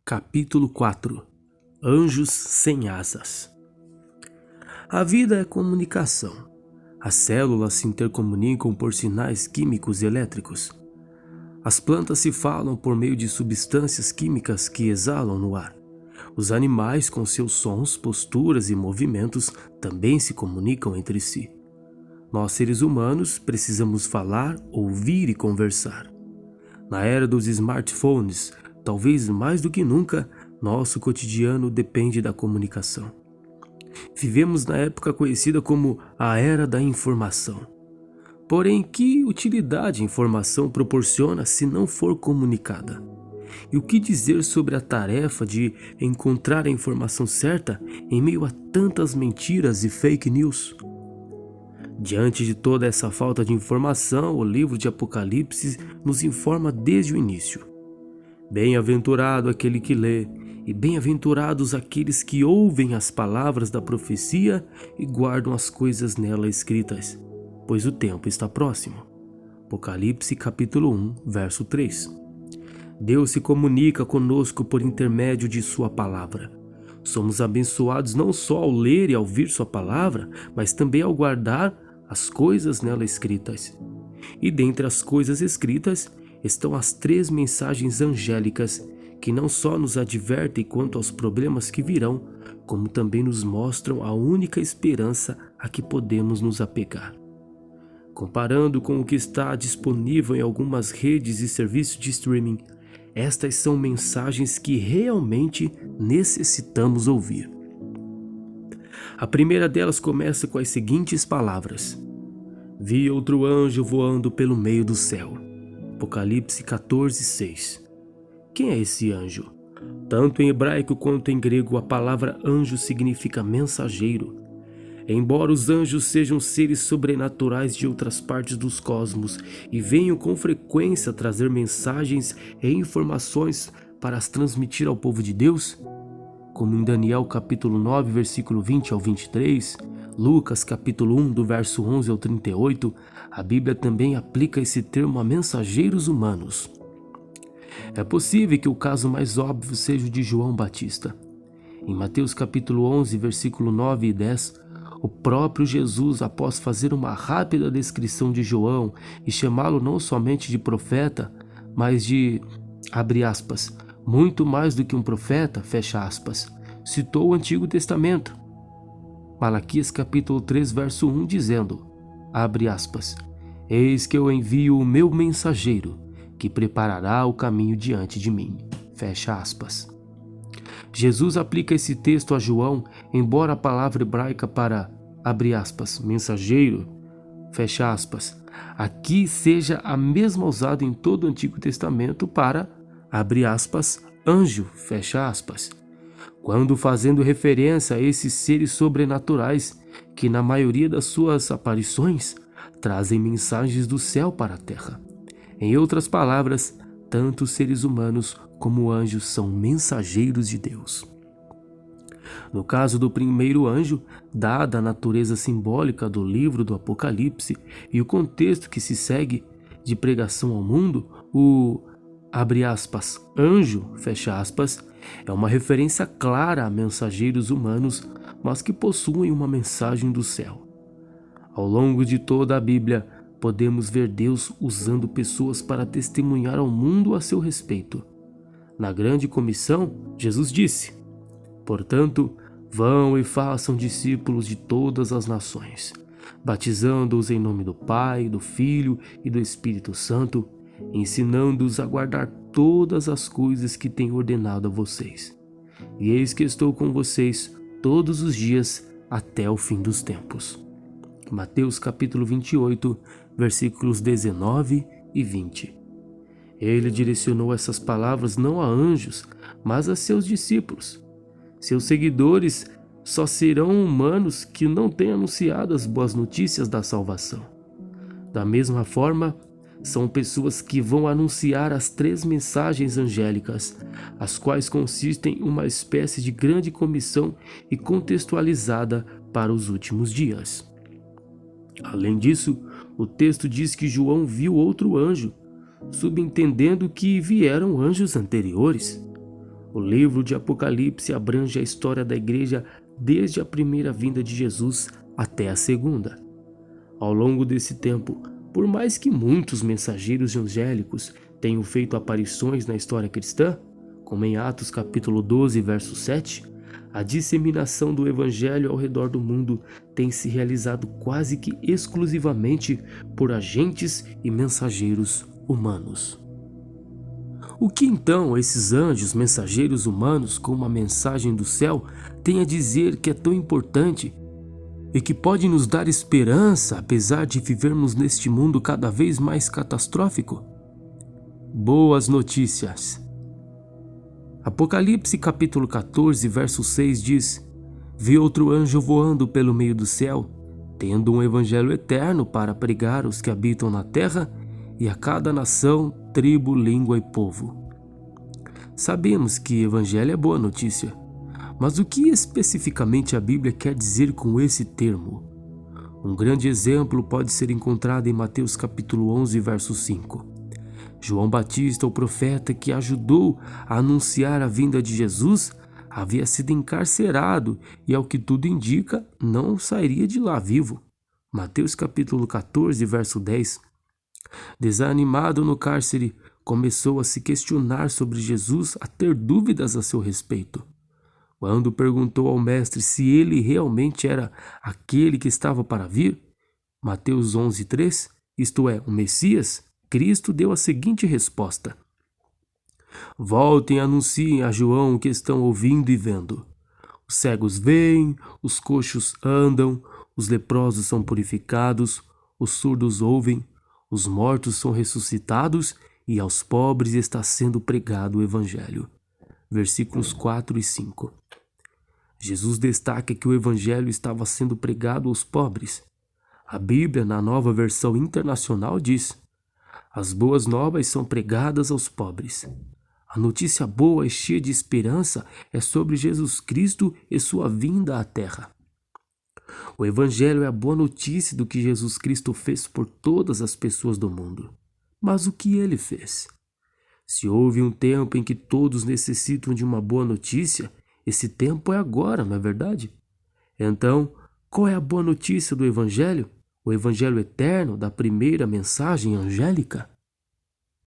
Capítulo 4 Anjos sem asas. A vida é comunicação. As células se intercomunicam por sinais químicos e elétricos. As plantas se falam por meio de substâncias químicas que exalam no ar. Os animais, com seus sons, posturas e movimentos, também se comunicam entre si. Nós, seres humanos, precisamos falar, ouvir e conversar. Na era dos smartphones, talvez mais do que nunca, nosso cotidiano depende da comunicação. Vivemos na época conhecida como a Era da Informação. Porém, que utilidade a informação proporciona se não for comunicada? E o que dizer sobre a tarefa de encontrar a informação certa em meio a tantas mentiras e fake news? Diante de toda essa falta de informação, o livro de Apocalipse nos informa desde o início. Bem-aventurado aquele que lê, e bem-aventurados aqueles que ouvem as palavras da profecia e guardam as coisas nela escritas, pois o tempo está próximo. Apocalipse capítulo 1, verso 3. Deus se comunica conosco por intermédio de sua palavra. Somos abençoados não só ao ler e ao ouvir sua palavra, mas também ao guardar as coisas nela escritas. E dentre as coisas escritas estão as 3 mensagens angélicas que não só nos advertem quanto aos problemas que virão, como também nos mostram a única esperança a que podemos nos apegar. Comparando com o que está disponível em algumas redes e serviços de streaming, estas são mensagens que realmente necessitamos ouvir. A primeira delas começa com as seguintes palavras: Vi outro anjo voando pelo meio do céu. Apocalipse 14, 6. Quem é esse anjo? Tanto em hebraico quanto em grego, a palavra anjo significa mensageiro. Embora os anjos sejam seres sobrenaturais de outras partes dos cosmos e venham com frequência trazer mensagens e informações para as transmitir ao povo de Deus, como em Daniel capítulo 9, versículo 20 ao 23, Lucas capítulo 1, do verso 11 ao 38, a Bíblia também aplica esse termo a mensageiros humanos. É possível que o caso mais óbvio seja o de João Batista. Em Mateus capítulo 11, versículo 9 e 10, o próprio Jesus, após fazer uma rápida descrição de João e chamá-lo não somente de profeta, mas de, abre aspas, muito mais do que um profeta, fecha aspas, citou o Antigo Testamento. Malaquias capítulo 3, verso 1, dizendo, abre aspas, eis que eu envio o meu mensageiro, que preparará o caminho diante de mim, fecha aspas. Jesus aplica esse texto a João, embora a palavra hebraica para, abre aspas, mensageiro, fecha aspas, aqui seja a mesma usada em todo o Antigo Testamento para, abre aspas, anjo, fecha aspas, quando fazendo referência a esses seres sobrenaturais que na maioria das suas aparições trazem mensagens do céu para a terra. Em outras palavras, tanto os seres humanos como anjos são mensageiros de Deus. No caso do primeiro anjo, dada a natureza simbólica do livro do Apocalipse e o contexto que se segue de pregação ao mundo, o, abre aspas, anjo, fecha aspas, é uma referência clara a mensageiros humanos, mas que possuem uma mensagem do céu. Ao longo de toda a Bíblia, podemos ver Deus usando pessoas para testemunhar ao mundo a seu respeito. Na grande comissão, Jesus disse, portanto, vão e façam discípulos de todas as nações, batizando-os em nome do Pai, do Filho e do Espírito Santo, ensinando-os a guardar todas as coisas que tenho ordenado a vocês. E eis que estou com vocês todos os dias até o fim dos tempos. Mateus capítulo 28, versículos 19 e 20. Ele direcionou essas palavras não a anjos, mas a seus discípulos. Seus seguidores só serão humanos que não têm anunciado as boas notícias da salvação. Da mesma forma, são pessoas que vão anunciar as 3 mensagens angélicas, as quais consistem em uma espécie de grande comissão e contextualizada para os últimos dias. Além disso, o texto diz que João viu outro anjo, subentendendo que vieram anjos anteriores. O livro de Apocalipse abrange a história da igreja desde a primeira vinda de Jesus até a segunda. Ao longo desse tempo, por mais que muitos mensageiros angélicos tenham feito aparições na história cristã, como em Atos capítulo 12, verso 7, a disseminação do evangelho ao redor do mundo tem se realizado quase que exclusivamente por agentes e mensageiros humanos. O que então esses anjos mensageiros humanos com uma mensagem do céu têm a dizer que é tão importante e que pode nos dar esperança apesar de vivermos neste mundo cada vez mais catastrófico? Boas notícias! Apocalipse capítulo 14, verso 6 diz: Vi outro anjo voando pelo meio do céu, tendo um evangelho eterno para pregar aos que habitam na terra e a cada nação, tribo, língua e povo. Sabemos que evangelho é boa notícia, mas o que especificamente a Bíblia quer dizer com esse termo? Um grande exemplo pode ser encontrado em Mateus capítulo 11, verso 5. João Batista, o profeta que ajudou a anunciar a vinda de Jesus, havia sido encarcerado e, ao que tudo indica, não sairia de lá vivo. Mateus capítulo 14, verso 10. Desanimado no cárcere, começou a se questionar sobre Jesus, a ter dúvidas a seu respeito. Quando perguntou ao mestre se ele realmente era aquele que estava para vir, Mateus 11:3, isto é, o Messias, Cristo deu a seguinte resposta: Voltem e anunciem a João o que estão ouvindo e vendo. Os cegos veem, os coxos andam, os leprosos são purificados, os surdos ouvem, os mortos são ressuscitados e aos pobres está sendo pregado o Evangelho. Versículos 4 e 5. Jesus destaca que o Evangelho estava sendo pregado aos pobres. A Bíblia, na Nova Versão Internacional, diz: As boas novas são pregadas aos pobres. A notícia boa e cheia de esperança é sobre Jesus Cristo e sua vinda à Terra. O Evangelho é a boa notícia do que Jesus Cristo fez por todas as pessoas do mundo. Mas o que ele fez? Se houve um tempo em que todos necessitam de uma boa notícia, esse tempo é agora, não é verdade? Então, qual é a boa notícia do Evangelho? O Evangelho eterno da primeira mensagem angélica?